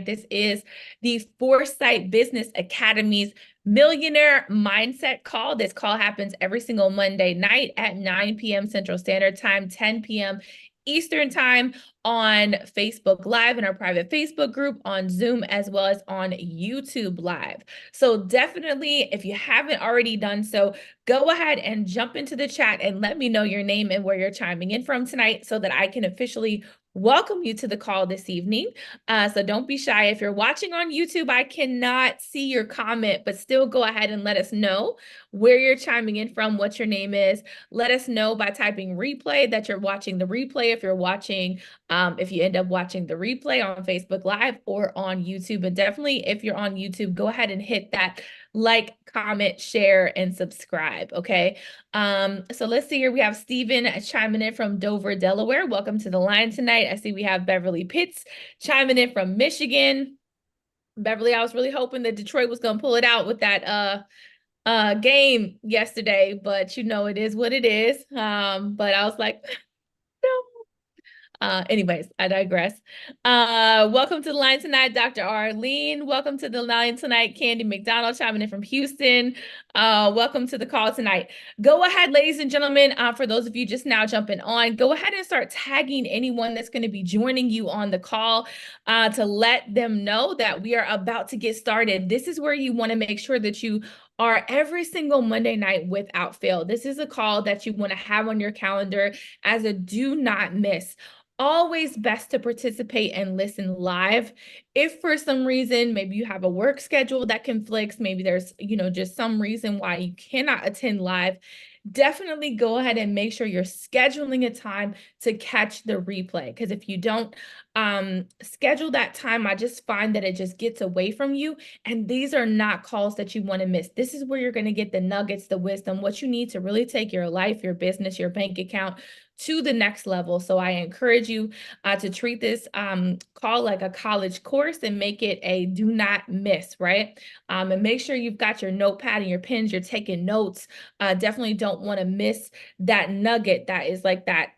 This is the Foresight Business Academy's Millionaire Mindset Call. This call happens every single Monday night at 9 p.m. Central Standard Time, 10 p.m. Eastern Time on Facebook Live in our private Facebook group, on Zoom, as well as on YouTube Live. So definitely, if you haven't already done so, go ahead and jump into the chat and let me know your name and where you're chiming in from tonight so that I can officially welcome you to the call this evening. So don't be shy. If you're watching on YouTube, I cannot see your comment, but still go ahead and let us know where you're chiming in from, what your name is. Let us know by typing replay that you're watching the replay. If you're watching, if you end up watching the replay on Facebook Live or on YouTube, and definitely if you're on YouTube, go ahead and hit that like, comment, share, and subscribe, okay? So let's see here. We have Steven chiming in from Dover, Delaware. Welcome to the line tonight. I see we have Beverly Pitts chiming in from Michigan. Beverly, I was really hoping that Detroit was going to pull it out with that game yesterday, but you know, it is what it is. But I was like, no. Anyways, I digress. Welcome to the line tonight, Dr. Arlene. Welcome to the line tonight, Candy McDonald chiming in from Houston. Welcome to the call tonight. Go ahead, ladies and gentlemen, for those of you just now jumping on, go ahead and start tagging anyone that's going to be joining you on the call to let them know that we are about to get started. This is where you want to make sure that you are every single Monday night without fail. This is a call that you want to have on your calendar as a do not miss. Always best to participate and listen live. If for some reason, maybe you have a work schedule that conflicts, maybe there's, just some reason why you cannot attend live, definitely go ahead and make sure you're scheduling a time to catch the replay. Because if you don't schedule that time, I just find that it just gets away from you. And these are not calls that you want to miss. This is where you're going to get the nuggets, the wisdom, what you need to really take your life, your business, your bank account to the next level. So I encourage you to treat this call like a college course and make it a do not miss, right? And make sure you've got your notepad and your pens, you're taking notes. Definitely don't want to miss that nugget that is like that,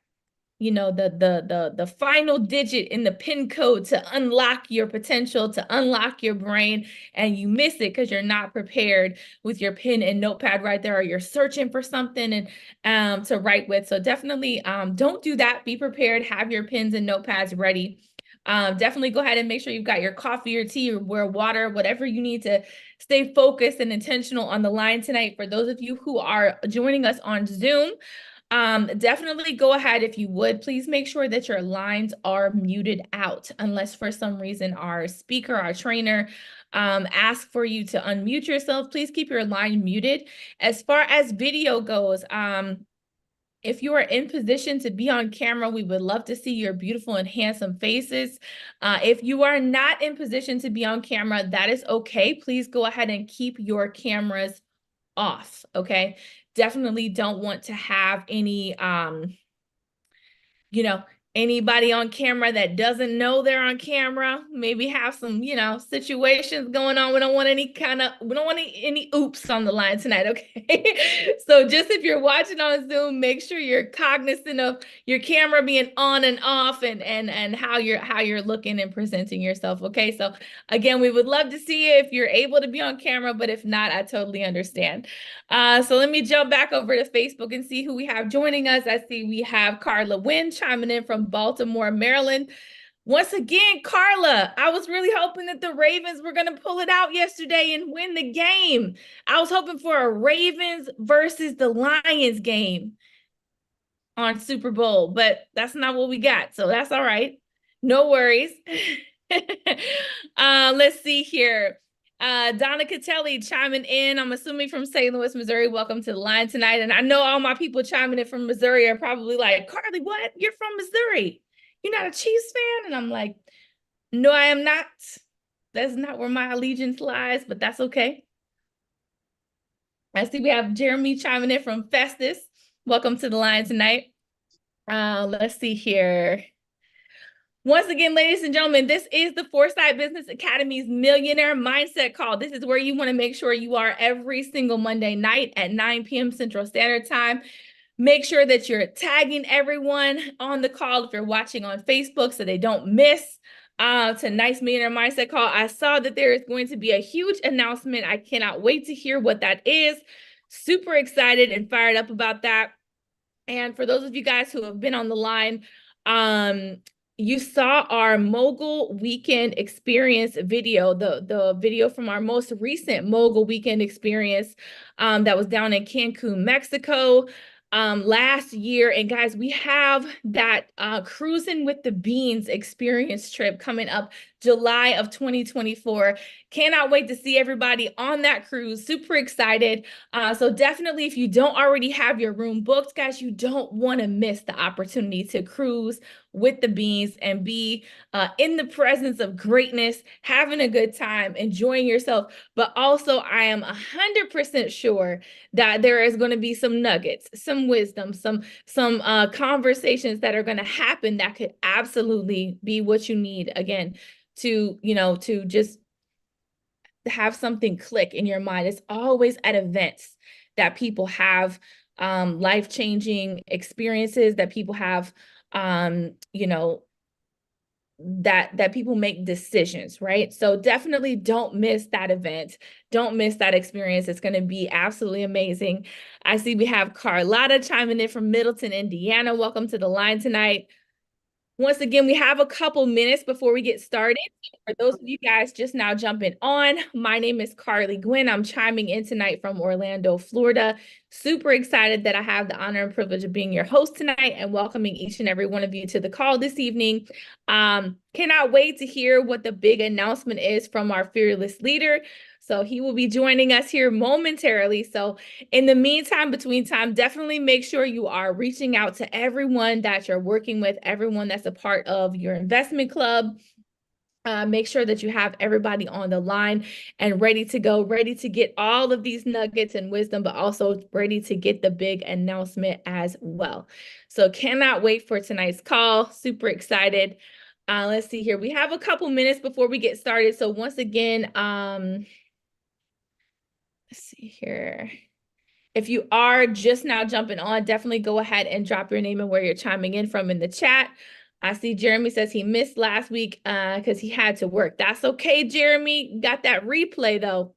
the final digit in the PIN code to unlock your potential, to unlock your brain, and you miss it because you're not prepared with your pen and notepad right there, or you're searching for something and to write with. So definitely don't do that. Be prepared. Have your pens and notepads ready. Definitely go ahead and make sure you've got your coffee or tea or water, whatever you need to stay focused and intentional on the line tonight. For those of you who are joining us on Zoom, definitely go ahead, if you would, please make sure that your lines are muted out, unless for some reason our speaker, our trainer, asks for you to unmute yourself. Please keep your line muted. As far as video goes, if you are in position to be on camera, we would love to see your beautiful and handsome faces. If you are not in position to be on camera, that is okay. Please go ahead and keep your cameras off, okay? Definitely don't want to have any, anybody on camera that doesn't know they're on camera, maybe have some, situations going on. We don't want any oops on the line tonight, okay? So just if you're watching on Zoom, make sure you're cognizant of your camera being on and off and how you're looking and presenting yourself, okay? So again, we would love to see you if you're able to be on camera, but if not, I totally understand. So let me jump back over to Facebook and see who we have joining us. I see we have Carla Wynn chiming in from Baltimore, Maryland. Once again, Carla, I was really hoping that the Ravens were going to pull it out yesterday and win the game. I was hoping for a Ravens versus the Lions game on Super Bowl, but that's not what we got. So that's all right. No worries. Let's see here. Donna Catelli chiming in, I'm assuming from St. Louis, Missouri. Welcome to the line tonight. And I know all my people chiming in from Missouri are probably like, Carly, what? You're from Missouri. You're not a Chiefs fan? And I'm like, no, I am not. That's not where my allegiance lies, but that's okay. I see we have Jeremy chiming in from Festus. Welcome to the line tonight. Let's see here. Once again, ladies and gentlemen, this is the Foresight Business Academy's Millionaire Mindset Call. This is where you want to make sure you are every single Monday night at 9 p.m. Central Standard Time. Make sure that you're tagging everyone on the call if you're watching on Facebook so they don't miss tonight's Millionaire Mindset Call. I saw that there is going to be a huge announcement. I cannot wait to hear what that is. Super excited and fired up about that. And for those of you guys who have been on the line, you saw our Mogul Weekend Experience video, the video from our most recent Mogul Weekend Experience that was down in Cancun, Mexico last year. And guys, we have that Cruising with the Beans experience trip coming up July of 2024. Cannot wait to see everybody on that cruise. Super excited. So definitely, if you don't already have your room booked, guys, you don't want to miss the opportunity to cruise with the beans and be in the presence of greatness, having a good time, enjoying yourself. But also, I am 100% sure that there is going to be some nuggets, some wisdom, some conversations that are going to happen that could absolutely be what you need, again, to just have something click in your mind. It's always at events that people have life-changing experiences, that people have that people make decisions, right? So definitely don't miss that event. Don't miss that experience. It's going to be absolutely amazing. I see we have Carlotta chiming in from Middleton, Indiana. Welcome to the line tonight. Once again, we have a couple minutes before we get started. For those of you guys just now jumping on, my name is Carly Gwynn. I'm chiming in tonight from Orlando, Florida. Super excited that I have the honor and privilege of being your host tonight and welcoming each and every one of you to the call this evening. Cannot wait to hear what the big announcement is from our fearless leader. So he will be joining us here momentarily. So in the meantime, between time, definitely make sure you are reaching out to everyone that you're working with, everyone that's a part of your investment club. Make sure that you have everybody on the line and ready to go, ready to get all of these nuggets and wisdom, but also ready to get the big announcement as well. So cannot wait for tonight's call. Super excited. Let's see here. We have a couple minutes before we get started. So once again, let's see here. If you are just now jumping on, definitely go ahead and drop your name and where you're chiming in from in the chat. I see Jeremy says he missed last week because he had to work. That's okay, Jeremy. Got that replay though.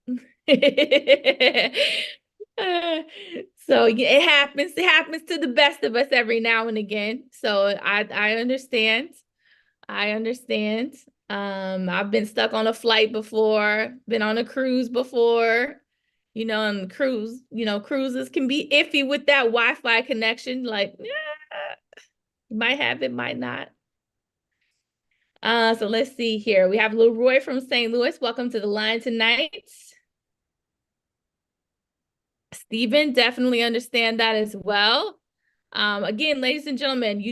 So yeah, it happens. It happens to the best of us every now and again. So I understand. I understand. I've been stuck on a flight before, been on a cruise before. And cruises can be iffy with that Wi-Fi connection. Like, you might have it, might not. So let's see here. We have Leroy from St. Louis. Welcome to the line tonight. Stephen, definitely understand that as well. Again, ladies and gentlemen,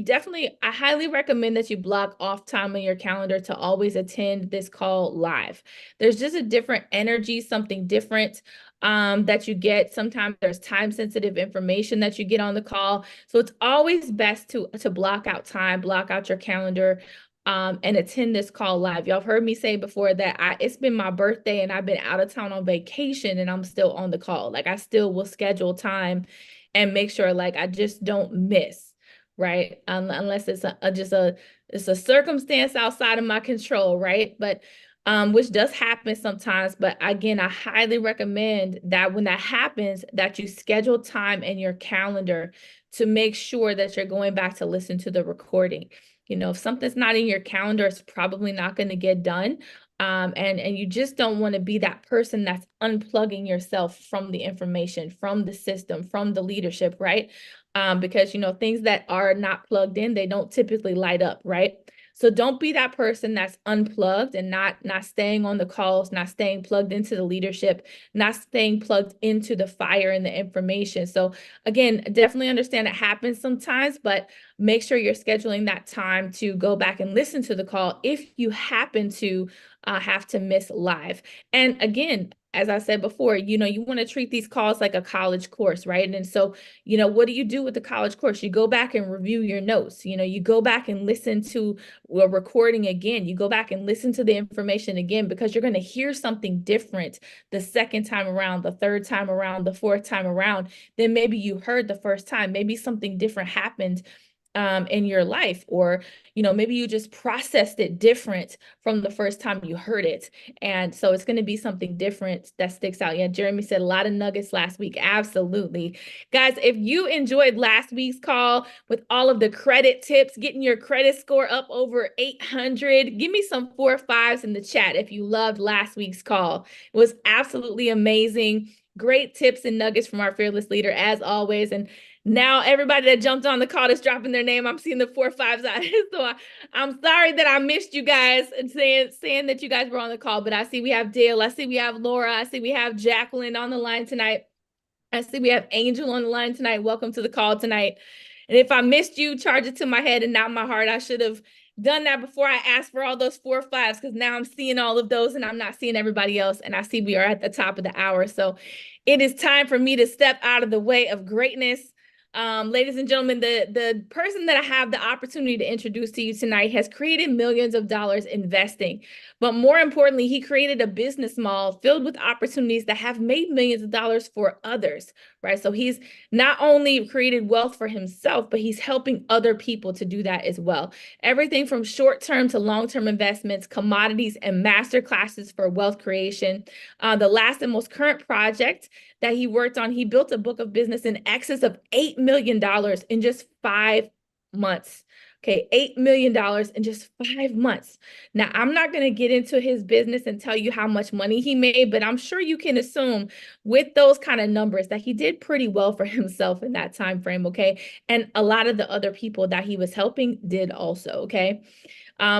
I highly recommend that you block off time on your calendar to always attend this call live. There's just a different energy, something different that you get. Sometimes there's time-sensitive information that you get on the call. So it's always best to block out time, block out your calendar, and attend this call live. Y'all have heard me say before that it's been my birthday and I've been out of town on vacation and I'm still on the call. Like I still will schedule time and make sure like I just don't miss, right? Unless it's it's a circumstance outside of my control, right? But which does happen sometimes. But again, I highly recommend that when that happens, that you schedule time in your calendar to make sure that you're going back to listen to the recording. If something's not in your calendar, it's probably not going to get done. And you just don't want to be that person that's unplugging yourself from the information, from the system, from the leadership, right? Because, things that are not plugged in, they don't typically light up, right? So don't be that person that's unplugged and not staying on the calls, not staying plugged into the leadership, not staying plugged into the fire and the information. So again, definitely understand it happens sometimes, but make sure you're scheduling that time to go back and listen to the call if you happen to have to miss live. And again, as I said before, you want to treat these calls like a college course, right? And so, what do you do with the college course? You go back and review your notes. You go back and listen to a recording again. You go back and listen to the information again, because you're going to hear something different the second time around, the third time around, the fourth time around than maybe you heard the first time. Maybe something different happened in your life, or maybe you just processed it different from the first time you heard it, and so it's going to be something different that sticks out. Yeah, Jeremy said a lot of nuggets last week. Absolutely. Guys, if you enjoyed last week's call with all of the credit tips, getting your credit score up over 800, give me some 4 5s in the chat if you loved last week's call. It was absolutely amazing. Great tips and nuggets from our fearless leader, as always. And now everybody that jumped on the call that's dropping their name, I'm seeing the 4 5s out. So I'm sorry that I missed you guys and saying that you guys were on the call, but I see we have Dale, I see we have Laura, I see we have Jacqueline on the line tonight. I see we have Angel on the line tonight. Welcome to the call tonight. And if I missed you, charge it to my head and not my heart. I should have done that before I asked for all those 4 5s, because now I'm seeing all of those and I'm not seeing everybody else. And I see we are at the top of the hour. So it is time for me to step out of the way of greatness. Ladies and gentlemen, the person that I have the opportunity to introduce to you tonight has created millions of dollars investing. But more importantly, he created a business model filled with opportunities that have made millions of dollars for others, right? So he's not only created wealth for himself, but he's helping other people to do that as well. Everything from short-term to long-term investments, commodities, and master classes for wealth creation. The last and most current project that he worked on, he built a book of business in excess of $8 million in just 5 months. Okay, $8 million in just 5 months. Now, I'm not going to get into his business and tell you how much money he made, but I'm sure you can assume with those kind of numbers that he did pretty well for himself in that time frame, okay? And a lot of the other people that he was helping did also, okay?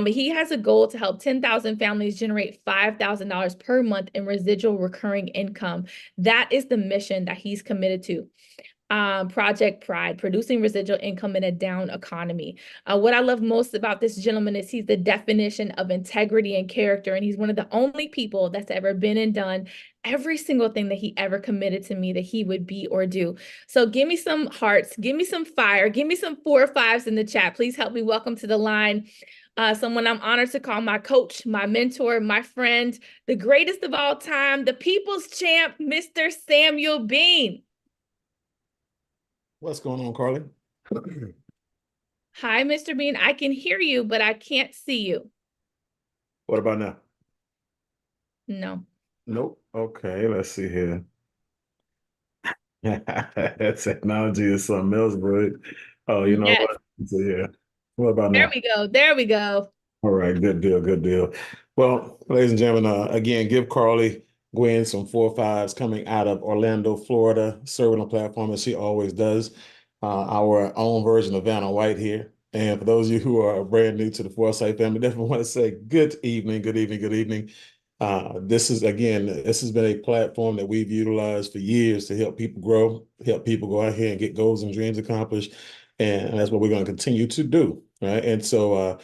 He has a goal to help 10,000 families generate $5,000 per month in residual recurring income. That is the mission that he's committed to. Project Pride, producing residual income in a down economy. What I love most about this gentleman is he's the definition of integrity and character, and he's one of the only people that's ever been and done every single thing that he ever committed to me that he would be or do. So give me some hearts, give me some fire, give me some 4 5s in the chat. Please help me welcome to the line someone I'm honored to call my coach, my mentor, my friend, the greatest of all time, the people's champ, Mr. Samuel Bean. What's going on, Carly? Hi, Mr. Bean. I can hear you, but I can't see you. What about now? No. Nope. Okay, let's see here. Technology is something else, bro. Oh, you know Yes. what? Let's see here. What about There now? we go. There we go. All right, good deal, good deal. Well, ladies and gentlemen, again, give Carly Gwen some 4 5s coming out of Orlando, Florida, serving the platform as she always does. Our own version of Vanna White here. And for those of you who are brand new to the Foresight family, definitely want to say good evening, good evening, good evening. This has been a platform that we've utilized for years to help people grow, help people go out here and get goals and dreams accomplished. And that's what we're going to continue to do, right? And so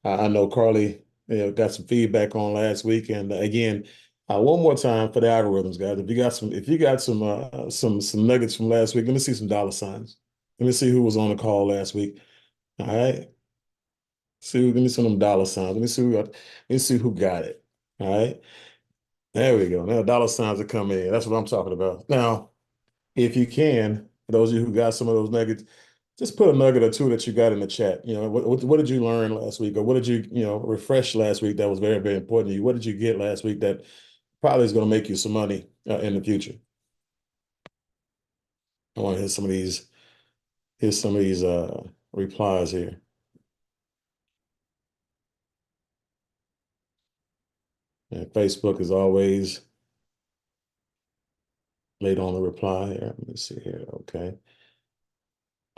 I know Carly, got some feedback on last week, and again, one more time for the algorithms, guys. If you got some nuggets from last week, let me see some dollar signs. Let me see who was on the call last week. All right, give me some of them dollar signs. Let me see who got it. All right, there we go. Now dollar signs are coming in. That's what I'm talking about. Now, if you can, for those of you who got some of those nuggets, just put a nugget or two that you got in the chat. What did you learn last week, or what did you refresh last week that was very, very important to you? What did you get last week that probably is going to make you some money in the future? I want to hear some of these. Here's some of these replies here. And Facebook is always late on the reply here. Let me see here. Okay.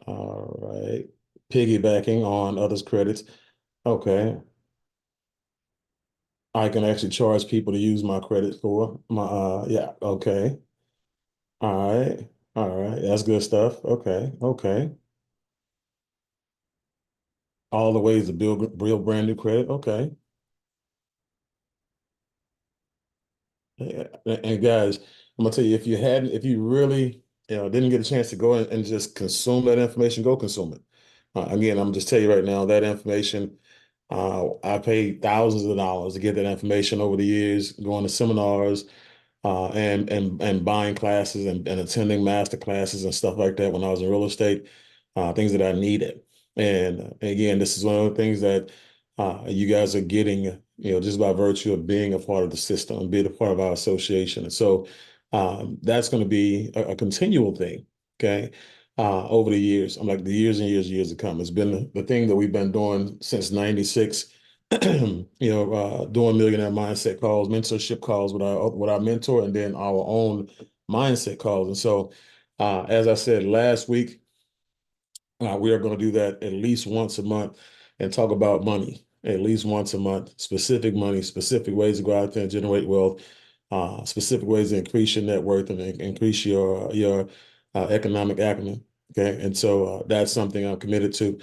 All right. Piggybacking on others' credits. Okay. I can actually charge people to use my credit for my yeah, okay. All right. All right. That's good stuff. Okay. Okay. All the ways to build real brand new credit. Okay. Yeah. And guys, I'm gonna tell you, if you really, didn't get a chance to go and just consume that information, go consume it. Again, I'm just tell you right now, that information, I paid thousands of dollars to get that information over the years, going to seminars, and buying classes and attending master classes and stuff like that when I was in real estate, things that I needed. And again, this is one of the things that you guys are getting, just by virtue of being a part of the system and being a part of our association. And so that's going to be a continual thing, okay, over the years. I'm like the years and years to come. It's been the thing that we've been doing since '96. Doing millionaire mindset calls, mentorship calls with our mentor, and then our own mindset calls. And so, as I said last week, we are going to do that at least once a month and talk about money at least once a month, specific money, specific ways to go out there and generate wealth, specific ways to increase your net worth and increase your economic acumen. Okay, and so that's something I'm committed to.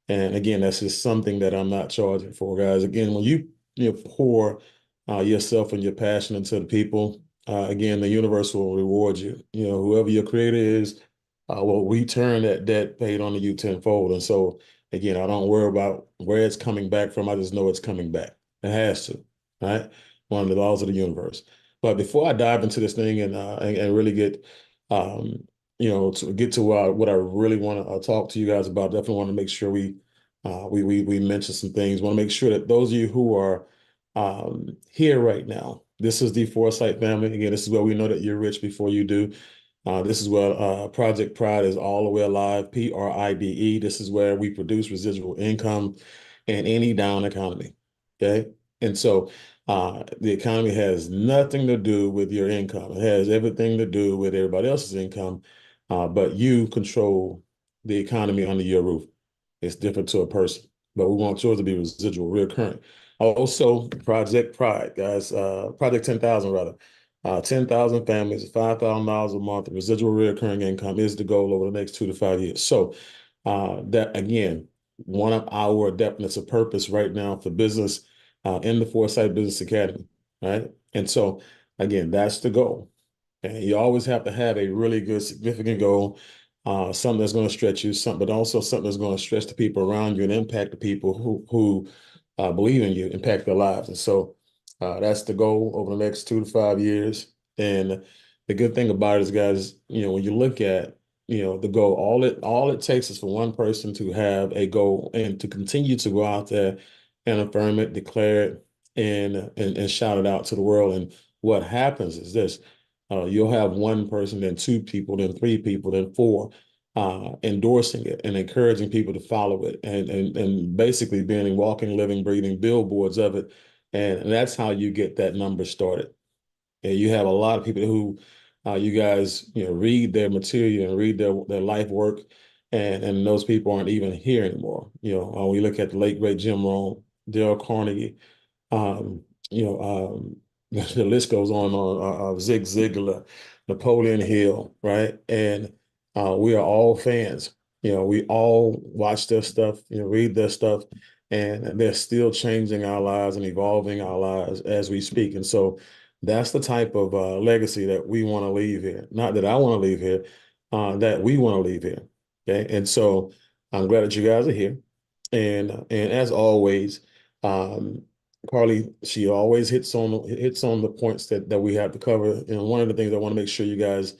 And again, that's just something that I'm not charging for, guys. Again, when you pour yourself and your passion into the people, again, the universe will reward you. Whoever your creator is, will return that debt paid on you tenfold. And so, again, I don't worry about where it's coming back from. I just know it's coming back. It has to, right? One of the laws of the universe. But before I dive into this thing and really get, to get to what I really want to talk to you guys about, definitely want to make sure we mention some things. Want to make sure that those of you who are here right now, this is the Foresight family. Again, this is where we know that you're rich before you do. This is where Project Pride is all the way alive, PRIDE. This is where we produce residual income in any down economy, okay? And so the economy has nothing to do with your income. It has everything to do with everybody else's income, but you control the economy under your roof. It's different to a person, but we want yours to be residual, recurring. Also, Project Pride, guys, Project 10,000 rather. 10,000 families, $5,000 a month, residual recurring income is the goal over the next 2 to 5 years. So that, again, one of our definitions of purpose right now for business in the Foresight Business Academy, right? And so, again, that's the goal. And you always have to have a really good, significant goal, something that's going to stretch you, but also something that's going to stretch the people around you and impact the people who believe in you, impact their lives. And so that's the goal over the next 2 to 5 years. And the good thing about it is, guys, when you look at, the goal, all it takes is for one person to have a goal and to continue to go out there and affirm it, declare it, and shout it out to the world. And what happens is this. You'll have one person, then two people, then three people, then four, endorsing it and encouraging people to follow it and basically being walking, living, breathing billboards of it. And that's how you get that number started. And you have a lot of people who you guys, read their material and read their life work. And those people aren't even here anymore. We look at the late, great Jim Rohn, Dale Carnegie, um, the list goes on 𝐲𝐶𝐓, Napoleon Hill, right? And we are all fans. We all watch their stuff, read their stuff, and they're still changing our lives and evolving our lives as we speak. And so that's the type of legacy that we want to leave here. Not that I want to leave here, that we want to leave here. Okay. And so I'm glad that you guys are here. And as always, Carly, she always hits on the points that we have to cover. And one of the things I want to make sure you guys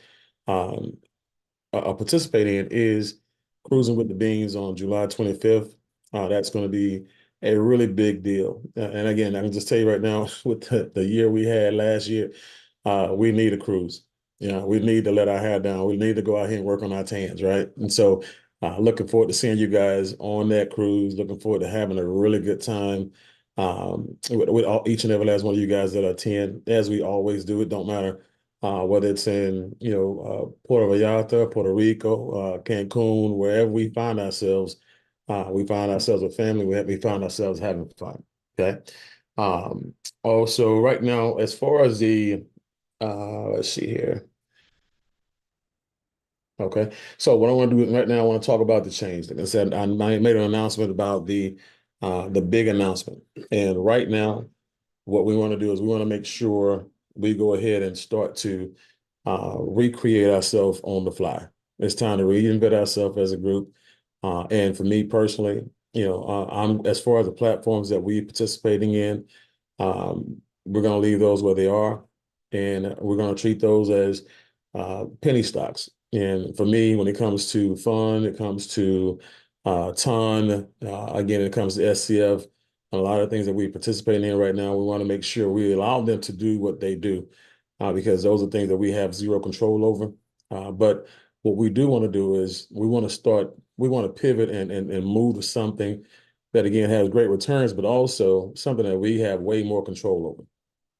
participate in is Cruising with the Beans on July 25th. That's going to be a really big deal. And again, I can just tell you right now, with the year we had last year, we need a cruise. We need to let our hair down. We need to go out here and work on our tans, right? And so looking forward to seeing you guys on that cruise. Looking forward to having a really good time with each and every last one of you guys that attend, as we always do. It don't matter whether it's in Puerto Vallarta, Puerto Rico, Cancun, wherever we find ourselves with family. We find ourselves having fun. Okay. Also, right now, as far as the let's see here. Okay. So what I want to do right now, I want to talk about the change. Like I said, I made an announcement about the big announcement. And right now, what we want to do is we want to make sure we go ahead and start to recreate ourselves on the fly. It's time to reinvent ourselves as a group. And for me personally, I'm as far as the platforms that we're participating in, we're going to leave those where they are, and we're going to treat those as penny stocks. And for me, when it comes to fun, it comes to ton. Again, it comes to SCF, a lot of things that we participate in right now. We want to make sure we allow them to do what they do, because those are things that we have zero control over. But what we do want to do is we want to pivot and move to something that again has great returns, but also something that we have way more control over.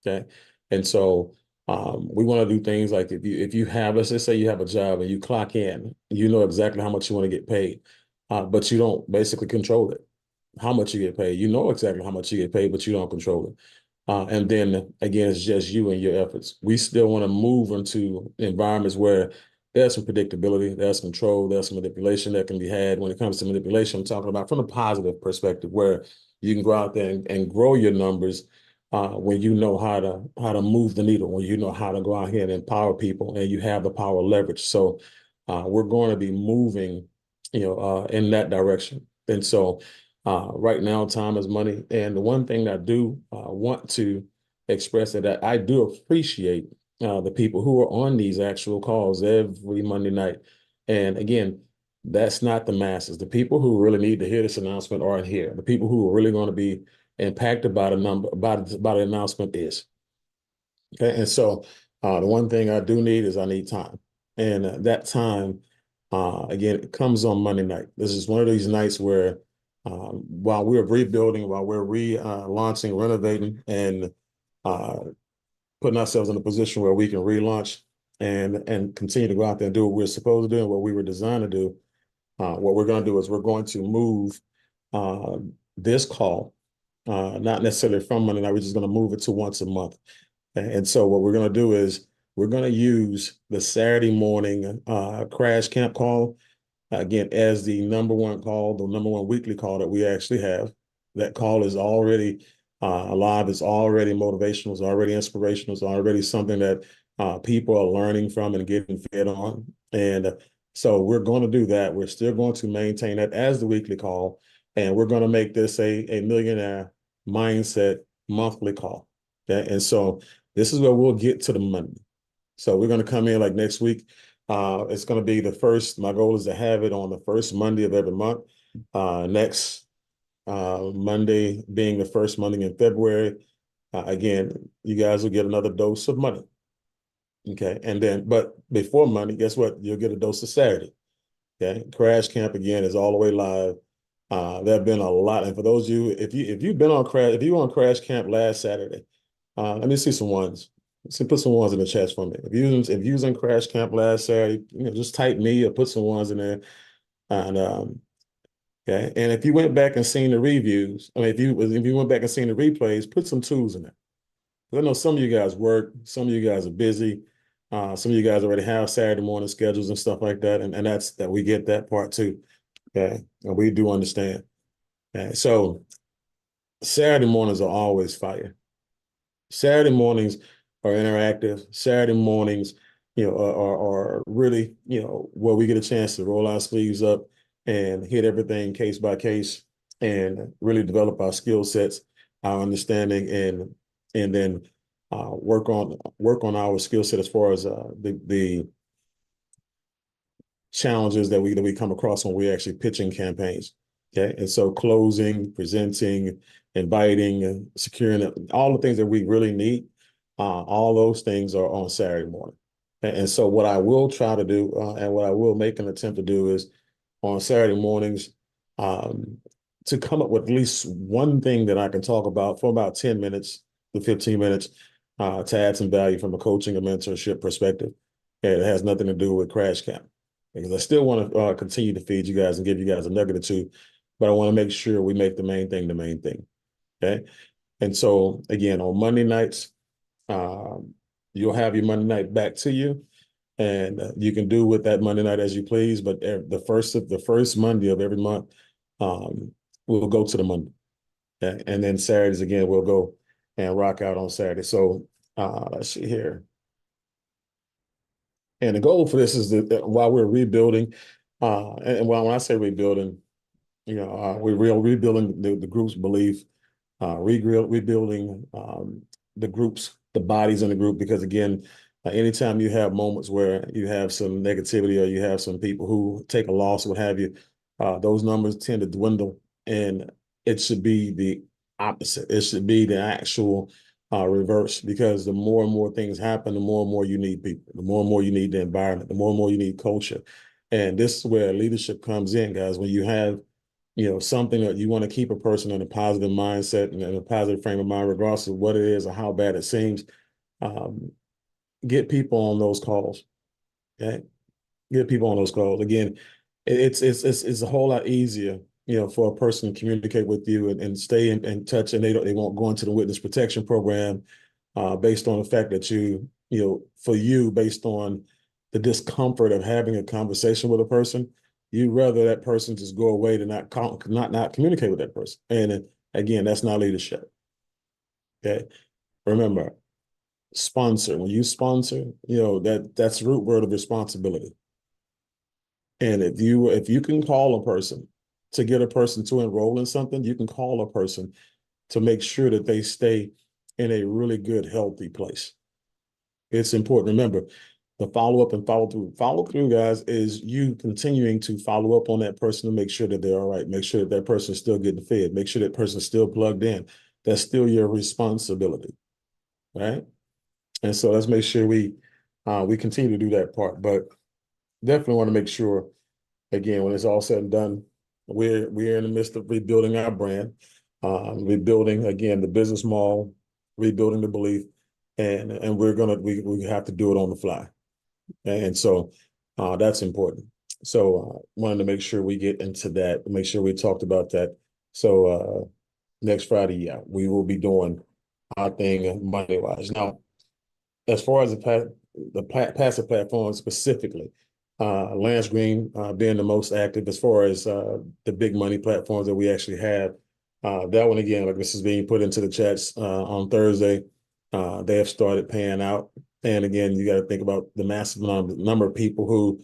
Okay. And so we want to do things like if you have, let's just say you have a job and you clock in, you know exactly how much you want to get paid, but you don't basically control it, how much you get paid. You know exactly how much you get paid, but you don't control it. And then again, it's just you and your efforts. We still want to move into environments where there's some predictability, there's control, there's some manipulation that can be had. When it comes to manipulation, I'm talking about from a positive perspective, where you can go out there and grow your numbers when you know how to move the needle, when you know how to go out here and empower people, and you have the power leverage. So we're going to be moving, in that direction. And so right now, time is money. And the one thing that I do want to express is that I do appreciate the people who are on these actual calls every Monday night. And again, that's not the masses. The people who really need to hear this announcement aren't here. The people who are really going to be impacted by the announcement is. Okay. And so the one thing I do need is I need time. And that time, again, it comes on Monday night. This is one of these nights where while we're rebuilding, while we're relaunching, renovating, and putting ourselves in a position where we can relaunch and continue to go out there and do what we're supposed to do and what we were designed to do, what we're going to do is we're going to move this call, not necessarily from Monday night, we're just going to move it to once a month. And so what we're going to do is we're going to use the Saturday morning crash camp call, again, as the number one call, the number one weekly call that we actually have. That call is already alive, it's already motivational, it's already inspirational, it's already something that people are learning from and getting fed on. And so we're going to do that. We're still going to maintain that as the weekly call. And we're going to make this a millionaire mindset monthly call. Okay. And so this is where we'll get to the Monday. So we're going to come in like next week. It's going to be my goal is to have it on the first Monday of every month. Next Monday being the first Monday in February. Again, you guys will get another dose of money. Okay. And then, but before Monday, guess what? You'll get a dose of Saturday. Okay. Crash Camp again is all the way live. There have been a lot. And for those of you, if you were on Crash Camp last Saturday, let me see some ones. So put some ones in the chat for me. If you was in Crash Camp last Saturday, just type me or put some ones in there. And okay. And if you went back and seen the reviews, I mean, if you went back and seen the replays, put some twos in there. I know some of you guys work, some of you guys are busy, some of you guys already have Saturday morning schedules and stuff like that, and that we get that part too. Okay, and we do understand. Okay. So Saturday mornings are always fire. Saturday mornings are interactive. Saturday mornings, are really, where we get a chance to roll our sleeves up and hit everything case by case and really develop our skill sets, our understanding, and then work on our skill set as far as the challenges that we come across when we're actually pitching campaigns. Okay. And so closing, presenting, inviting, securing all the things that we really need, all those things are on Saturday morning. And so what I will try to do, and what I will make an attempt to do is on Saturday mornings, to come up with at least one thing that I can talk about for about 10 minutes to 15 minutes, to add some value from a coaching and mentorship perspective. And it has nothing to do with Crash Camp, because I still want to continue to feed you guys and give you guys a nugget or two, but I want to make sure we make the main thing the main thing. Okay. And so again, on Monday nights, you'll have your Monday night back to you, and you can do with that Monday night as you please. But the first Monday of every month, we'll go to the Monday, okay? And then Saturdays again, we'll go and rock out on Saturday. So let's see here. And the goal for this is that while we're rebuilding, and when I say rebuilding, we're rebuilding the group's belief, rebuilding the bodies in the group, because again, anytime you have moments where you have some negativity or you have some people who take a loss, what have you, those numbers tend to dwindle, and it should be the opposite. It should be the actual reverse, because the more and more things happen, the more and more you need people, the more and more you need the environment, the more and more you need culture. And this is where leadership comes in, guys. When you have, something that you want to keep a person in a positive mindset and in a positive frame of mind, regardless of what it is or how bad it seems, get people on those calls. Okay? Get people on those calls. Again, it's a whole lot easier, for a person to communicate with you and stay in touch, and they won't go into the witness protection program based on the fact that for you, based on the discomfort of having a conversation with a person, you'd rather that person just go away to not communicate with that person. And again, that's not leadership. Okay. Remember, sponsor. When you sponsor, that's the root word of responsibility. And if you can call a person to get a person to enroll in something, you can call a person to make sure that they stay in a really good, healthy place. It's important. Remember, the follow-up and follow-through. Follow-through, guys, is you continuing to follow up on that person to make sure that they're all right. Make sure that that person is still getting fed. Make sure that person's still plugged in. That's still your responsibility, right? And so let's make sure we continue to do that part. But definitely want to make sure, again, when it's all said and done, we're in the midst of rebuilding our brand, rebuilding, again, the business model, rebuilding the belief, and we have to do it on the fly. And so that's important. So wanted to make sure we get into that, make sure we talked about that. So next Friday, yeah, we will be doing our thing Monday-wise. Now, as far as the passive platform specifically, Lance Green being the most active as far as the big money platforms that we actually have. That one, again, like this is being put into the chats on Thursday. They have started paying out. And again, you got to think about the massive number of people who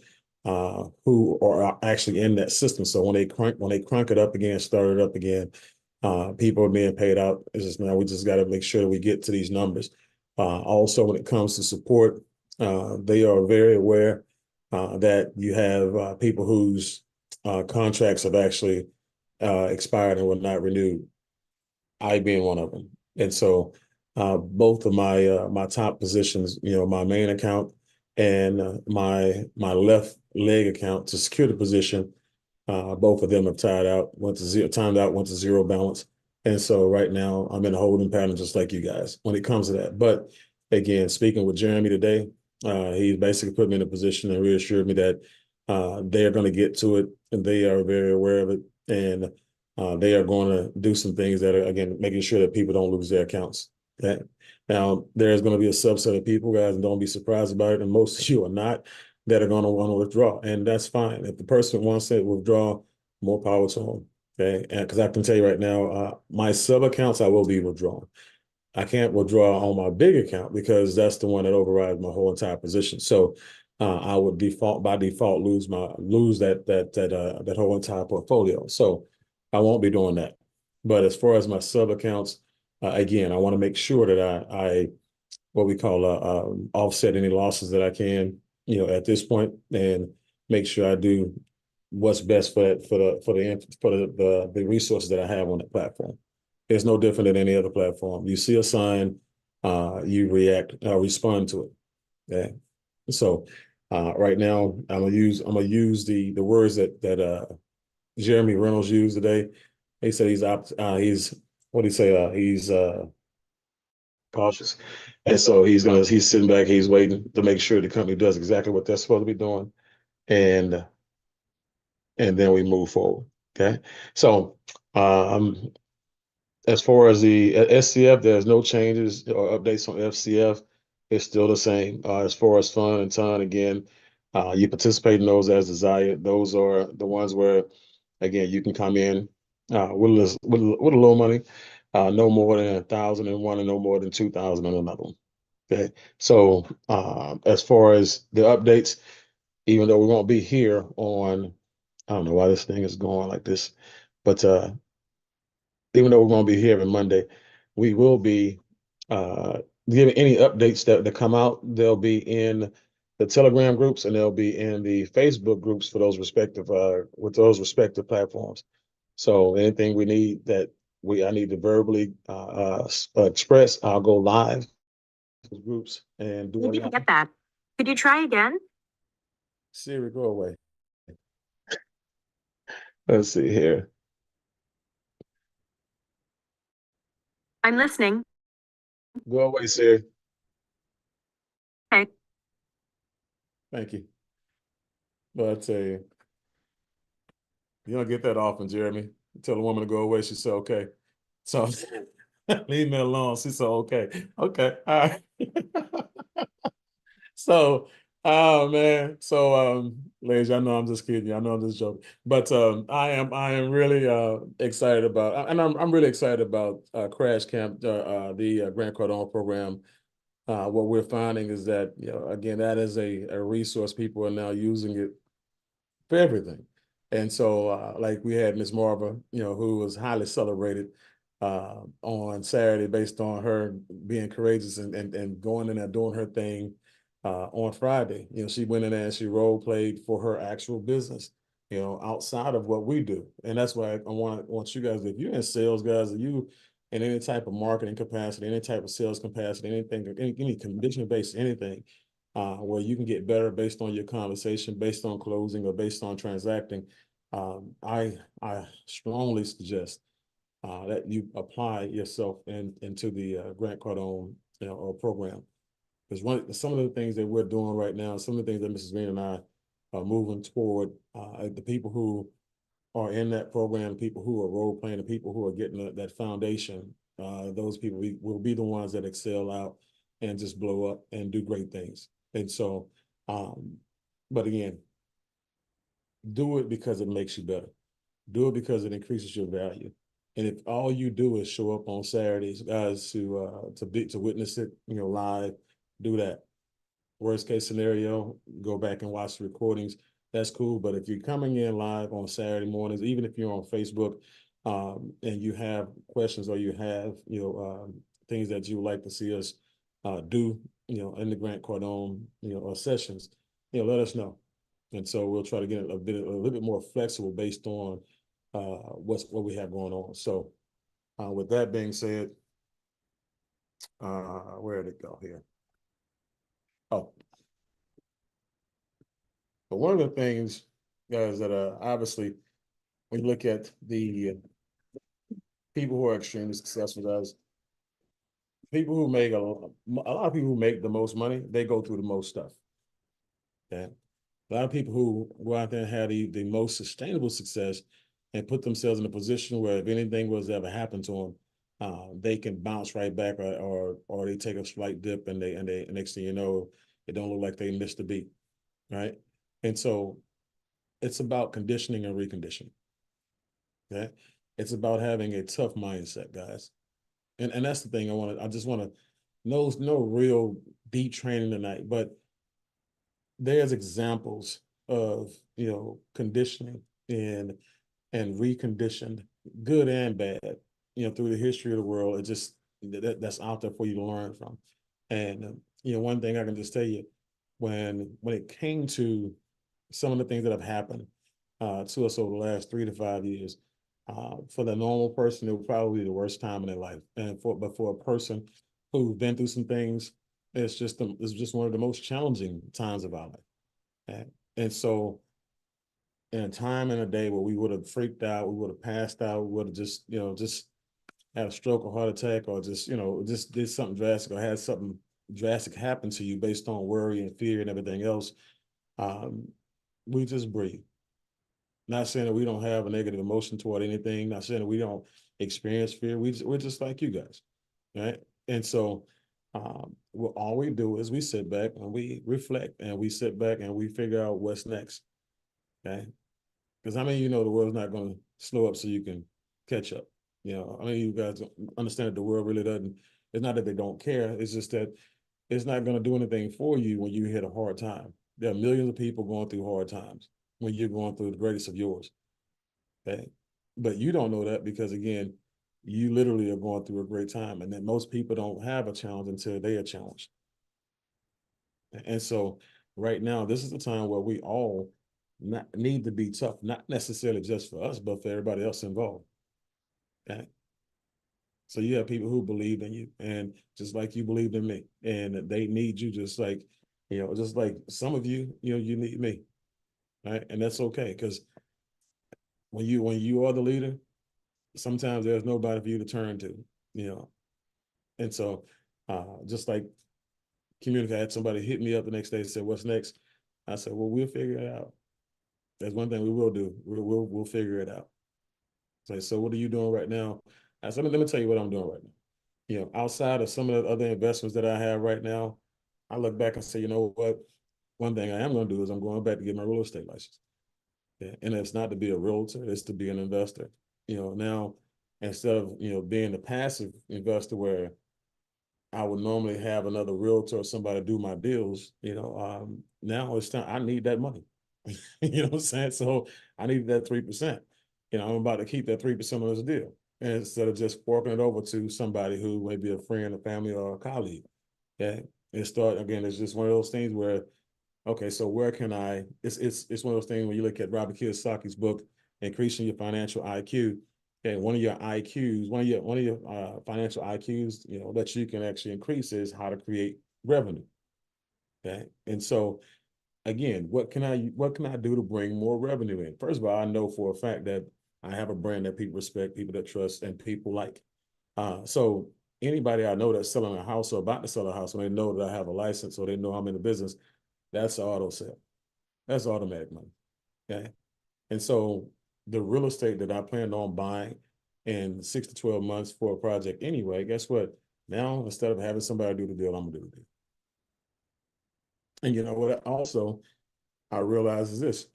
are actually in that system. So when they crank it up again, start it up again, people are being paid out. It's just now we just got to make sure that we get to these numbers. Also, when it comes to support, they are very aware that you have people whose contracts have actually expired and were not renewed. I being one of them. And so both of my top positions, my main account and my left leg account to secure the position, both of them have timed out, went to zero balance. And so right now I'm in a holding pattern just like you guys when it comes to that. But again, speaking with Jeremy today, he basically put me in a position and reassured me that they are going to get to it, and they are very aware of it. And they are going to do some things that are, again, making sure that people don't lose their accounts. Okay? Now, there's going to be a subset of people, guys, and don't be surprised about it, and most of you are not, that are going to want to withdraw. And that's fine. If the person wants to withdraw, more power to them. Okay? And because I can tell you right now, my sub accounts, I will be withdrawing. I can't withdraw on my big account because that's the one that overrides my whole entire position. So I would by default lose that whole entire portfolio. So I won't be doing that. But as far as my sub accounts, again, I want to make sure that I what we call offset any losses that I can, at this point, and make sure I do what's best for the resources that I have on the platform. It's no different than any other platform. You see a sign, you respond to it. Okay. So right now I'm gonna use the words that Jeremy Reynolds used today. He said he's what do you say? He's cautious. And so he's sitting back, he's waiting to make sure the company does exactly what they're supposed to be doing. And then we move forward. Okay. So as far as the SCF, there's no changes or updates on FCF. It's still the same. As far as fund and ton, again, you participate in those as desired. Those are the ones where, again, you can come in with a little money, no more than 1,000 in one and no more than 2,000 in another one. Okay. So as far as the updates, even though we won't be here on, I don't know why this thing is going like this, but even though we're going to be here every Monday, we will be giving any updates that come out. They'll be in the Telegram groups, and they'll be in the Facebook groups for those respective with those respective platforms. So anything we need that I need to verbally express, I'll go live groups and do You didn't get that. Could you try again? Siri, go away. Let's see here. I'm listening. Go away, Siri. Okay. Thank you. But I tell you, you don't get that often, Jeremy. Tell a woman to go away, she said, okay. So leave me alone. She said, okay. Okay. All right. So, oh man. So ladies, I know I'm just kidding you. I know I'm just joking. But I am really excited about, and I'm really excited about Crash Camp, the Grant Cardone program. What we're finding is that, again, that is a resource. People are now using it for everything. And so like we had Miss Marva, who was highly celebrated on Saturday based on her being courageous and going in there doing her thing on Friday. She went in there and she role played for her actual business, outside of what we do. And that's why I want you guys, if you're in sales, guys, if you in any type of marketing capacity, any type of sales capacity, anything, any condition-based anything, where you can get better based on your conversation, based on closing, or based on transacting, I strongly suggest that you apply yourself into the Grant Cardone program. Because some of the things that we're doing right now, some of the things that Mrs. Green and I are moving toward, the people who are in that program, people who are role playing, the people who are getting that foundation, those people will be the ones that excel out and just blow up and do great things. And so, but again, do it because it makes you better. Do it because it increases your value. And if all you do is show up on Saturdays, guys, to witness it, live, do that. Worst case scenario, go back and watch the recordings. That's cool. But if you're coming in live on Saturday mornings, even if you're on Facebook, and you have questions or you have, things that you would like to see us do, in the Grant Cardone, sessions, let us know. And so we'll try to get a little bit more flexible based on what we have going on. So with that being said, where did it go here? Oh, but one of the things, guys, that obviously when you look at the people who are extremely successful, guys, people who make a lot of people who make the most money, they go through the most stuff. Okay. A lot of people who go out there and have the most sustainable success and put themselves in a position where if anything was to ever happen to them, they can bounce right back, or they take a slight dip and they next thing you know, it don't look like they missed a beat, right? And so it's about conditioning and reconditioning. Okay, it's about having a tough mindset, guys. And that's the thing I just want to, no real deep training tonight, but there's examples of, conditioning and reconditioned, good and bad, through the history of the world. It just, that's out there for you to learn from. And, one thing I can just tell you, when it came to some of the things that have happened to us over the last 3 to 5 years, for the normal person, it would probably be the worst time in their life. But for a person who's been through some things, it's just one of the most challenging times of our life. And so in a time and a day where we would have freaked out, we would have passed out, we would have just had a stroke or heart attack, or just did something drastic, or had something drastic happen to you based on worry and fear and everything else, we just breathe. Not saying that we don't have a negative emotion toward anything, not saying that we don't experience fear. We're just like you guys, right? And so all we do is we sit back and we reflect, and we sit back and we figure out what's next, okay? Because the world's not going to slow up so you can catch up. You guys understand that the world really doesn't, it's not that they don't care, it's just that it's not going to do anything for you when you hit a hard time. There are millions of people going through hard times when you're going through the greatest of yours. Okay. But you don't know that because, again, you literally are going through a great time, and that most people don't have a challenge until they are challenged. And so right now, this is the time where we all need to be tough, not necessarily just for us, but for everybody else involved. Okay. So you have people who believe in you, and just like you believed in me, and they need you just like, just like some of you, you need me, right? And that's okay, because when you are the leader, sometimes there's nobody for you to turn to, you know. And so, just like community, I had somebody hit me up the next day and said, "What's next?" I said, "Well, we'll figure it out. That's one thing we will do. We'll figure it out." So what are you doing right now? I said, let me tell you what I'm doing right now. Outside of some of the other investments that I have right now, I look back and say, you know what? One thing I am going to do is I'm going back to get my real estate license. Yeah. And it's not to be a realtor, it's to be an investor. Now, instead of, being a passive investor where I would normally have another realtor or somebody do my deals, now it's time, I need that money. You know what I'm saying? So I need that 3%. I'm about to keep that 3% on this deal. And instead of just forking it over to somebody who may be a friend, a family, or a colleague. Okay. It's just one of those things where, okay, so where can it's one of those things when you look at Robert Kiyosaki's book, Increasing Your Financial IQ. Okay, one of your financial IQs, that you can actually increase is how to create revenue. Okay. And so again, what can I do to bring more revenue in? First of all, I know for a fact that I have a brand that people respect, people that trust, and people like. So anybody I know that's selling a house or about to sell a house, when they know that I have a license or they know I'm in the business, that's an auto sale. That's automatic money. Okay. And so the real estate that I planned on buying in 6 to 12 months for a project anyway, guess what? Now, instead of having somebody do the deal, I'm gonna do the deal. And you know what? Also, I realize is this: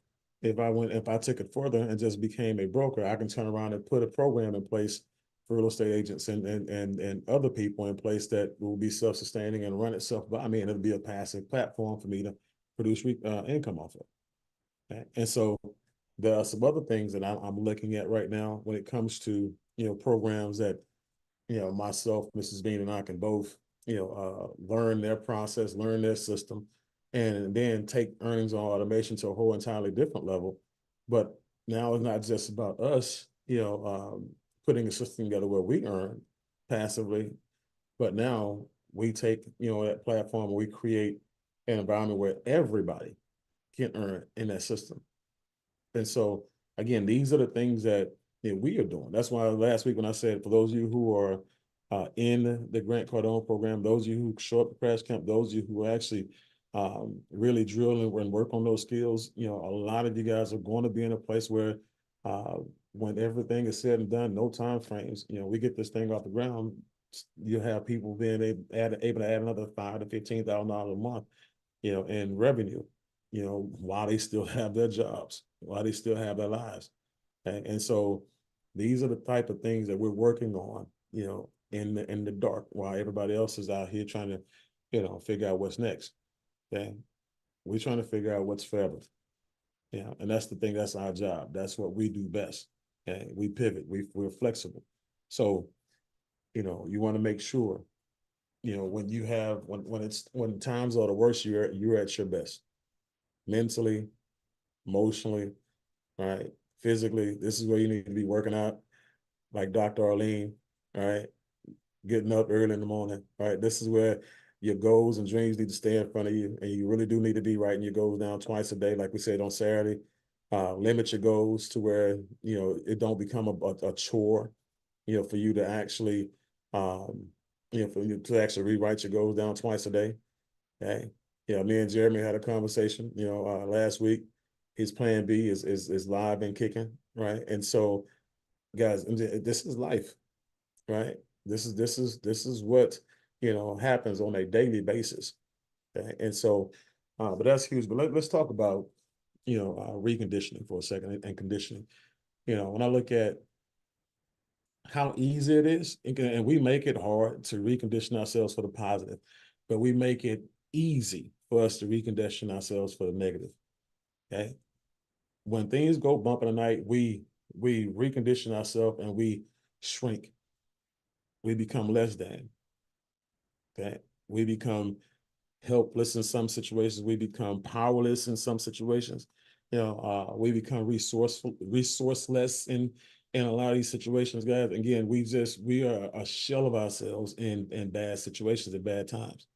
if I took it further and just became a broker, I can turn around and put a program in place for real estate agents and other people in place that will be self-sustaining and run itself by me, and it'll be a passive platform for me to produce income off of. Okay? And so there are some other things that I'm looking at right now when it comes to programs that myself, Mrs. Bean, and I can both, learn their process, learn their system, and then take earnings on automation to a whole entirely different level. But now it's not just about us, putting a system together where we earn passively, but now we take, that platform and we create an environment where everybody can earn in that system. And so, again, these are the things that we are doing. That's why last week when I said, for those of you who are in the Grant Cardone program, those of you who show up at Crash Camp, those of you who actually really drill and work on those skills, a lot of you guys are going to be in a place where when everything is said and done, no time frames, we get this thing off the ground, you have people being able to add another $5,000 to $15,000 a month, in revenue, while they still have their jobs, while they still have their lives. And so these are the type of things that we're working on, in the dark, while everybody else is out here trying to, figure out what's next. Okay. We're trying to figure out what's forever. And that's the thing, that's our job. That's what we do best. Okay. We pivot, we're flexible. So, you want to make sure, when times are the worst, you're at your best. Mentally, emotionally, right? Physically, this is where you need to be working out, like Dr. Arlene, all right? Getting up early in the morning, right? This is where your goals and dreams need to stay in front of you, and you really do need to be writing your goals down twice a day, like we said on Saturday. Limit your goals to where, it don't become a chore, for you to actually, for you to actually rewrite your goals down twice a day. Okay. Me and Jeremy had a conversation, last week. His plan B is live and kicking, right? And so, guys, this is life, right? This is what happens on a daily basis. Okay? And so, but that's huge. But let's talk about reconditioning for a second and conditioning. When I look at how easy it is, and we make it hard to recondition ourselves for the positive, but we make it easy for us to recondition ourselves for the negative. Okay. When things go bump in the night, we recondition ourselves and we shrink. We become less than. Okay. We become helpless in some situations. We become powerless in some situations. We become resourceless in a lot of these situations, guys. Again, we are a shell of ourselves in bad situations at bad times,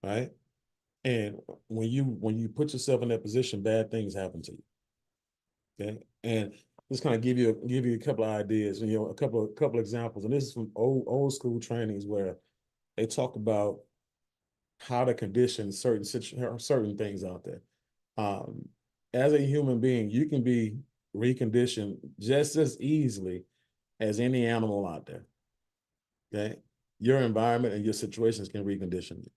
right? And when you put yourself in that position, bad things happen to you. Okay, and just kind of give you a couple of ideas, and a couple examples. And this is from old school trainings where they talk about how to condition certain things out there. As a human being, you can be reconditioned just as easily as any animal out there. Okay, your environment and your situations can recondition you.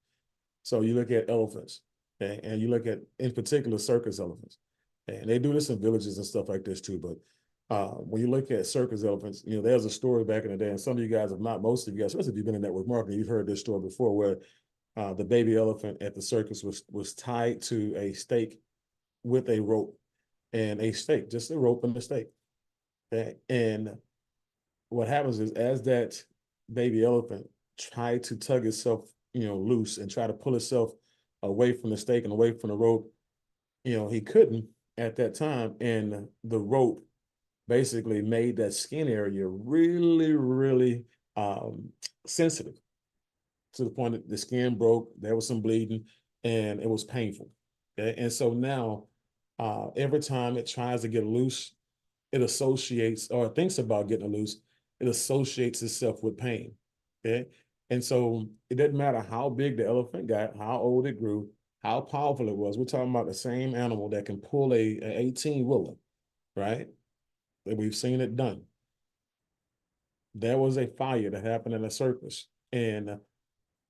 So you look at elephants, okay, and you look at, in particular, circus elephants, and they do this in villages and stuff like this too. But when you look at circus elephants, there's a story back in the day, and some of you guys, if not most of you guys, especially if you've been in network marketing, you've heard this story before, where the baby elephant at the circus was tied to a stake with a rope and a stake, just a rope and a stake. Okay? And what happens is, as that baby elephant tried to tug itself, loose and try to pull itself away from the stake and away from the rope, he couldn't at that time. And the rope basically made that skin area really, really sensitive, to the point that the skin broke, there was some bleeding, and it was painful. Okay? And so now, every time it tries to get loose, it associates, or thinks about getting loose, it associates itself with pain. Okay? And so it doesn't matter how big the elephant got, how old it grew, how powerful it was. We're talking about the same animal that can pull a 18-wheeler, right? That we've seen it done. There was a fire that happened in a circus, and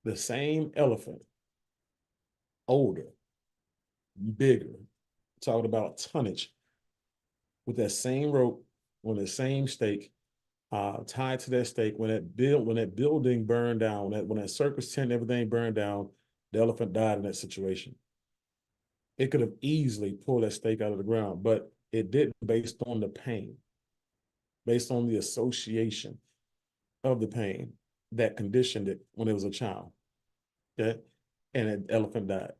the same elephant, older, bigger, talking about tonnage, with that same rope, on the same stake, tied to that stake. When that building burned down, when that circus tent, everything burned down, the elephant died in that situation. It could have easily pulled that stake out of the ground, but it didn't, based on the pain, based on the association of the pain that conditioned it when it was a child. Okay? And that elephant died.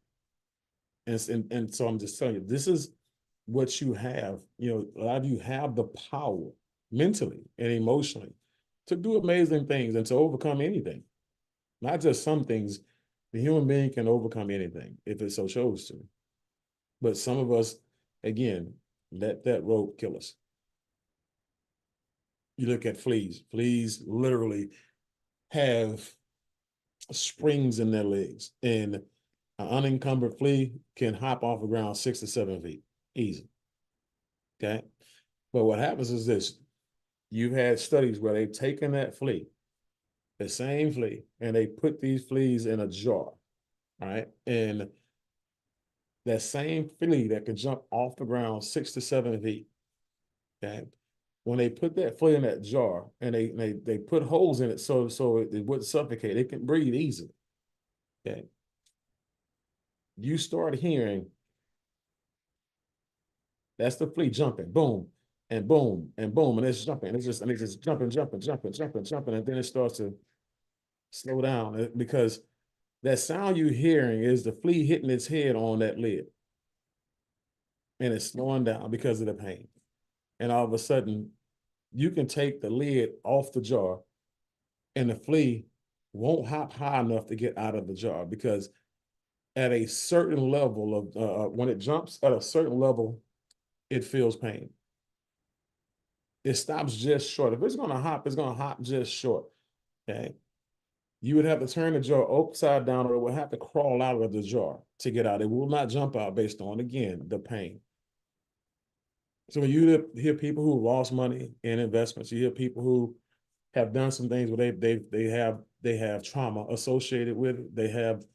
And so I'm just telling you, this is what you have. A lot of you have the power mentally and emotionally to do amazing things and to overcome anything. Not just some things. The human being can overcome anything if it so chose to. But some of us, again, let that rope kill us. You look at fleas. Fleas literally have springs in their legs, and an unencumbered flea can hop off the ground 6 to 7 feet, easy. Okay? But what happens is this: you've had studies where they've taken that flea, the same flea, and they put these fleas in a jar, right? And that same flea that can jump off the ground 6 to 7 feet, okay? When they put that flea in that jar and they put holes in it so it wouldn't suffocate, it can breathe easily. Okay. You start hearing, that's the flea jumping, boom, and boom, and boom, and it's jumping, and it's just jumping, and then it starts to slow down, because that sound you're hearing is the flea hitting its head on that lid, and it's slowing down because of the pain. And all of a sudden, you can take the lid off the jar, and the flea won't hop high enough to get out of the jar, because at a certain level of, when it jumps at a certain level, it feels pain. It stops just short. If it's going to hop, it's going to hop just short. Okay. You would have to turn the jar upside down, or it would have to crawl out of the jar to get out. It will not jump out based on, again, the pain. So when you hear people who lost money in investments, you hear people who have done some things where they have trauma associated with it. They have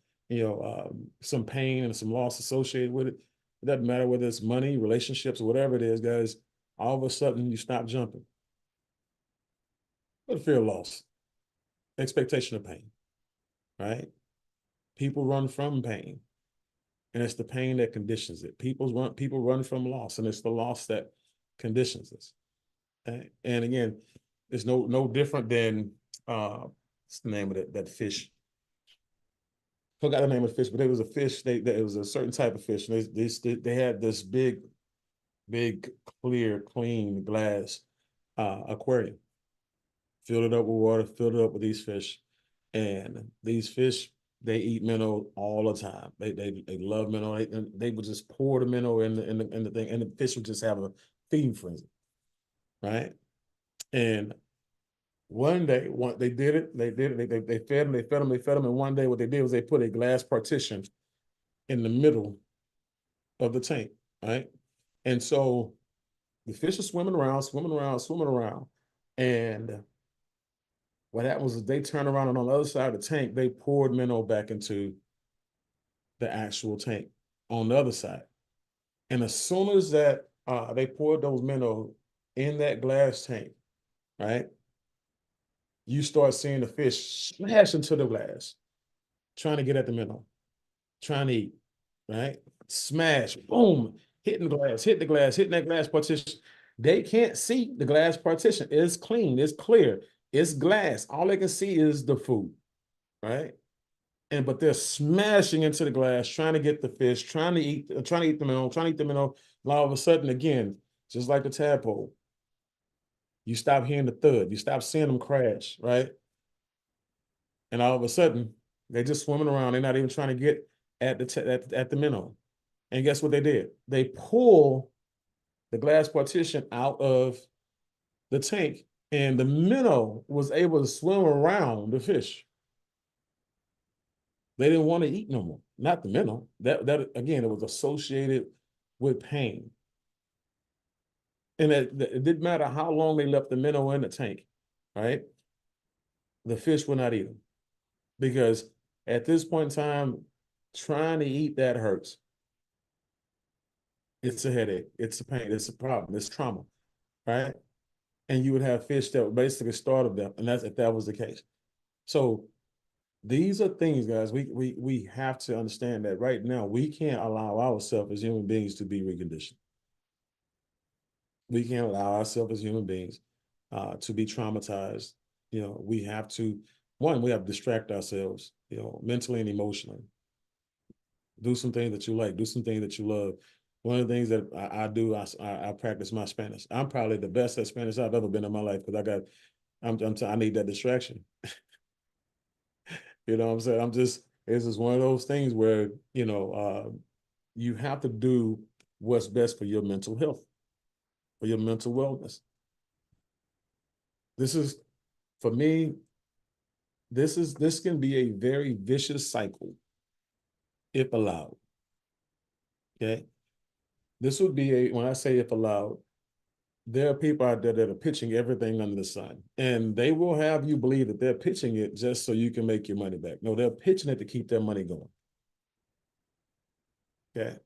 some pain and some loss associated with it. It doesn't matter whether it's money, relationships, or whatever it is, guys. All of a sudden, you stop jumping. But fear of loss, expectation of pain, right? People run from pain, and it's the pain that conditions it. People run from loss, and it's the loss that conditions us. Okay? And again, it's no different than what's the name of that fish? forgot the name of the fish, but it was a fish. It was a certain type of fish. And they had this big, clear, clean glass aquarium. Filled it up with water, filled it up with these fish. And these fish, they eat minnow all the time. They love minnow. They would just pour the minnow in the thing, and the fish would just have a feeding frenzy, right? And one day, they did it. They fed them. And one day, what they did was they put a glass partition in the middle of the tank, right? And so the fish are swimming around. And what happened was they turned around, and on the other side of the tank, they poured minnow back into the actual tank on the other side. And as soon as that they poured those minnow in that glass tank, right? You start seeing the fish smash into the glass, trying to get at the minnow, trying to eat, right? Smash, boom, hitting the glass, hitting that glass partition. They can't see the glass partition. It's clean, it's clear, it's glass. All they can see is the food, right? But they're smashing into the glass, trying to get the fish, trying to eat the minnow. And all of a sudden, again, just like the tadpole, you stop hearing the thud, you stop seeing them crash, right? And all of a sudden, they're just swimming around. They're not even trying to get at the minnow. And guess what they did? They pull the glass partition out of the tank, and the minnow was able to swim around the fish. They didn't want to eat no more. Not the minnow. That again, it was associated with pain. And it didn't matter how long they left the minnow in the tank, right? The fish would not eat them. Because at this point in time, trying to eat that hurts. It's a headache. It's a pain. It's a problem. It's trauma, right? And you would have fish that would basically starve to death, and that's if that was the case. So these are things, guys, we have to understand that right now we can't allow ourselves as human beings to be reconditioned. We can't allow ourselves as human beings to be traumatized. We have to, we have to distract ourselves, mentally and emotionally. Do some things that you like, do some things that you love. One of the things that I do, I practice my Spanish. I'm probably the best at Spanish I've ever been in my life because I need that distraction. You know what I'm saying? It's just one of those things where, you have to do what's best for your mental health, for your mental wellness. This is, for me, this can be a very vicious cycle if allowed. Okay. This would be when I say if allowed, there are people out there that are pitching everything under the sun, and they will have you believe that they're pitching it just so you can make your money back. No, they're pitching it to keep their money going. Okay.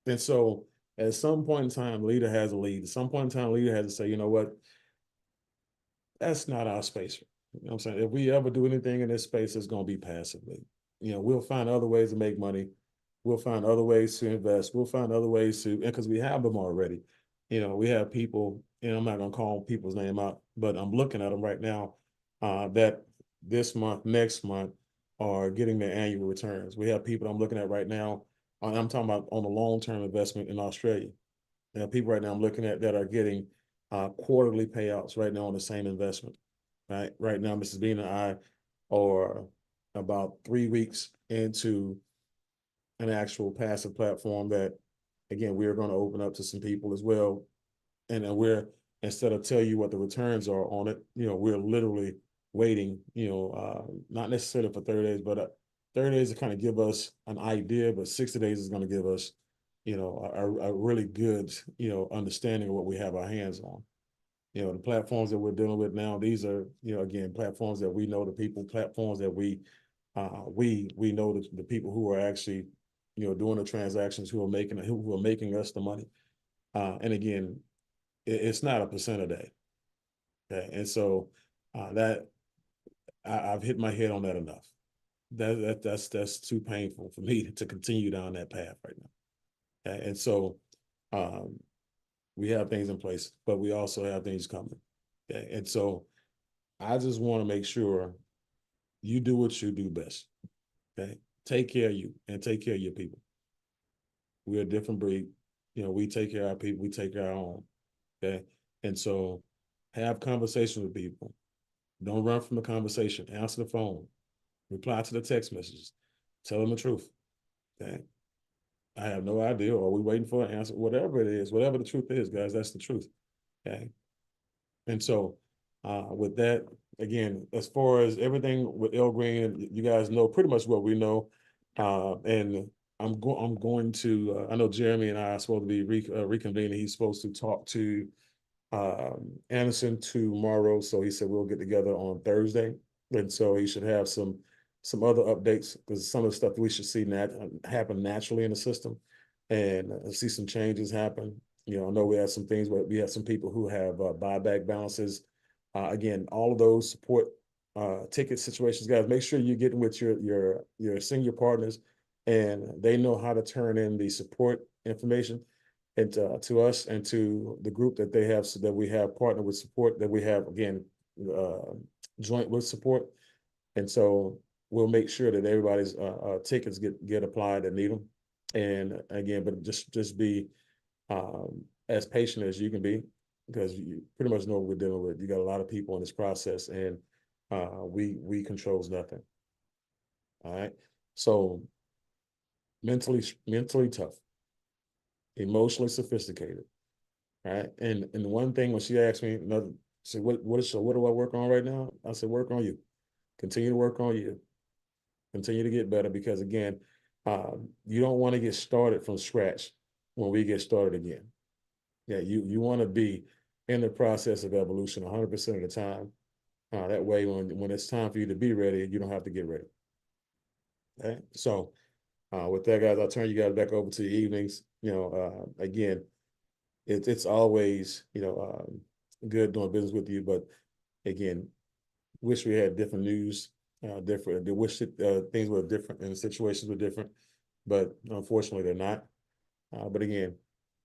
And so at some point in time, leader has a lead. At some point in time, leader has to say, you know what? That's not our space. You know what I'm saying? If we ever do anything in this space, it's going to be passively. We'll find other ways to make money. We'll find other ways to invest. We'll find other ways to, because we have them already. We have people, and I'm not going to call people's name out, but I'm looking at them right now that this month, next month, are getting their annual returns. We have people I'm looking at right now. I'm talking about on a long-term investment in Australia. There are people right now I'm looking at that are getting quarterly payouts right now on the same investment. Right now, Mrs. Bean and I are about 3 weeks into an actual passive platform that, again, we're going to open up to some people as well. And then instead of tell you what the returns are on it, we're literally waiting, not necessarily for 30 days, but 30 days to kind of give us an idea, but 60 days is going to give us, a really good, understanding of what we have our hands on. The platforms that we're dealing with now, these are, again, platforms that we know the people, platforms that we know the people who are actually, doing the transactions, who are making us the money. And again, it's not a percent a day. Okay. And so I've hit my head on that enough. That's too painful for me to continue down that path right now. Okay. And so we have things in place, but we also have things coming. Okay. And so I just want to make sure you do what you do best. Okay. Take care of you and take care of your people. We're a different breed. You know, we take care of our people, we take care of our own. Okay. And so have conversations with people. Don't run from the conversation. Answer the phone. Reply to the text messages. Tell them the truth. Okay. I have no idea. Are we waiting for an answer? Whatever it is, whatever the truth is, guys, that's the truth. Okay. And so with that, again, as far as everything with El Green, you guys know pretty much what we know. And I'm going to, I know Jeremy and I are supposed to be reconvening. He's supposed to talk to Anderson tomorrow. So he said we'll get together on Thursday. And so he should have some other updates, because some of the stuff that we should see happen naturally in the system, and see some changes happen. You know, I know we have some things where we have some people who have buyback balances. Again, all of those support ticket situations, guys, make sure you're getting with your senior partners, and they know how to turn in the support information and to us and to the group that they have, so that we have partner with support, that we have, again, joint with support. And so we'll make sure that everybody's tickets get applied that need them. And again, but just be as patient as you can be, because you pretty much know what we're dealing with. You got a lot of people in this process, and we controls nothing. All right. So mentally tough, emotionally sophisticated. Right. And the one thing, when she asked me, said, what do I work on right now? I said, work on you. Continue to work on you. Continue to get better, because again, you don't want to get started from scratch when we get started again. Yeah, you want to be in the process of evolution 100% of the time. That way, when it's time for you to be ready, you don't have to get ready. Okay. So with that, guys, I'll turn you guys back over to the evenings. You know, again, it's always, you know, good doing business with you, but again, wish we had different news, different. They wish things were different and the situations were different, but unfortunately they're not. But again,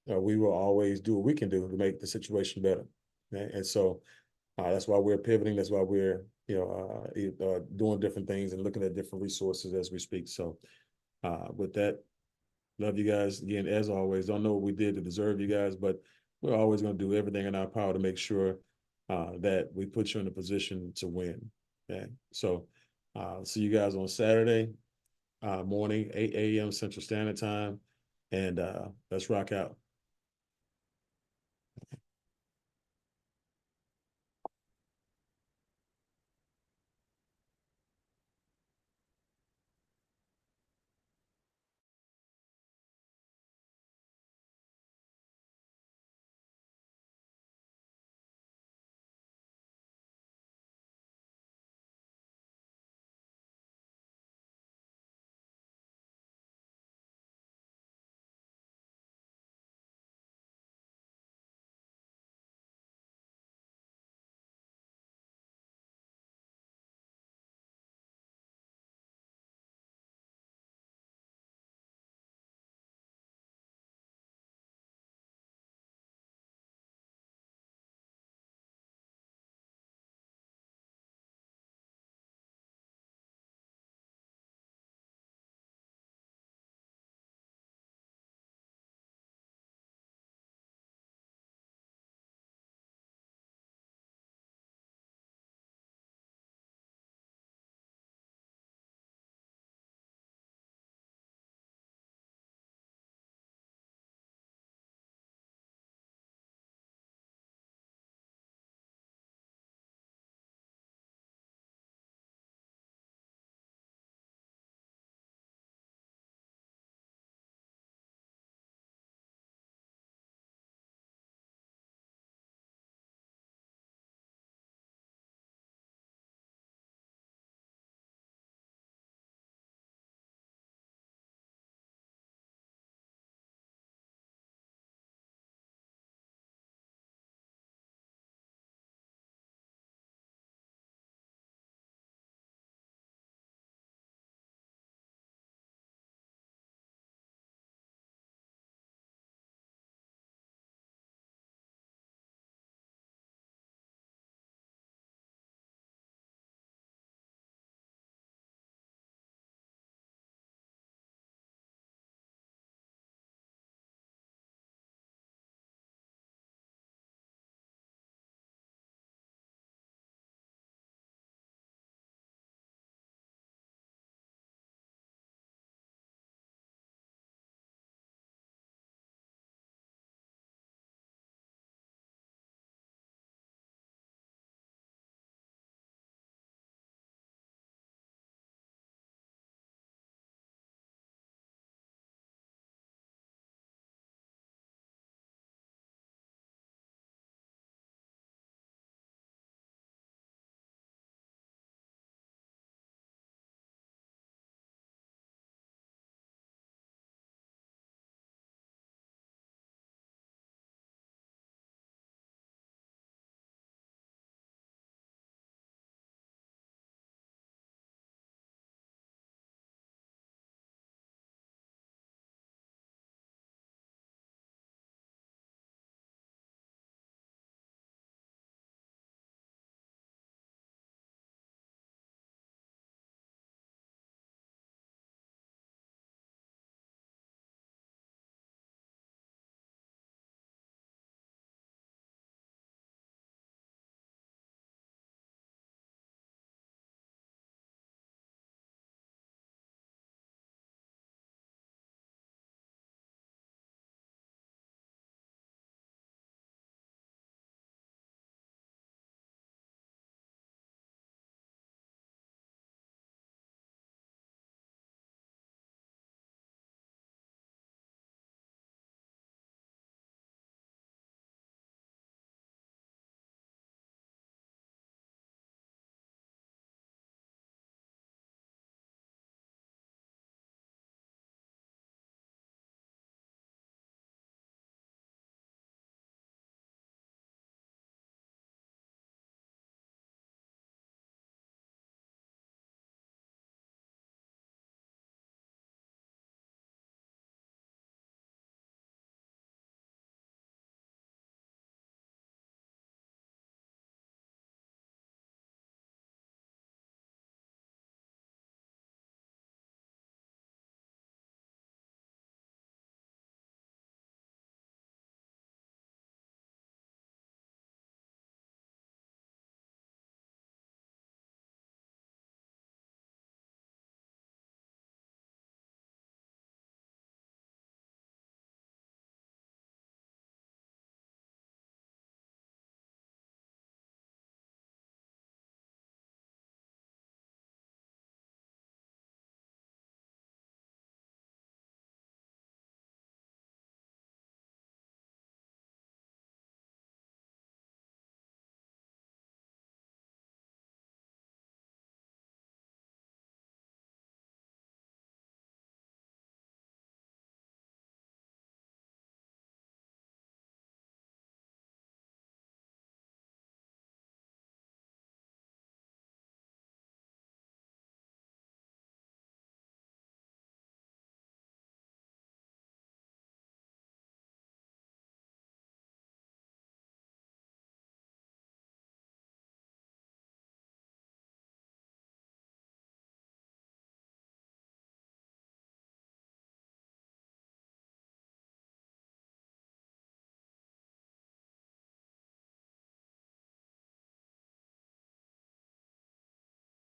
we will always do what we can do to make the situation better. Okay? And so that's why we're pivoting. That's why we're, you know, doing different things and looking at different resources as we speak. So with that, love you guys. Again, as always, don't know what we did to deserve you guys, but we're always going to do everything in our power to make sure that we put you in a position to win. Okay. So see you guys on Saturday morning, 8 a.m. Central Standard Time. And let's rock out.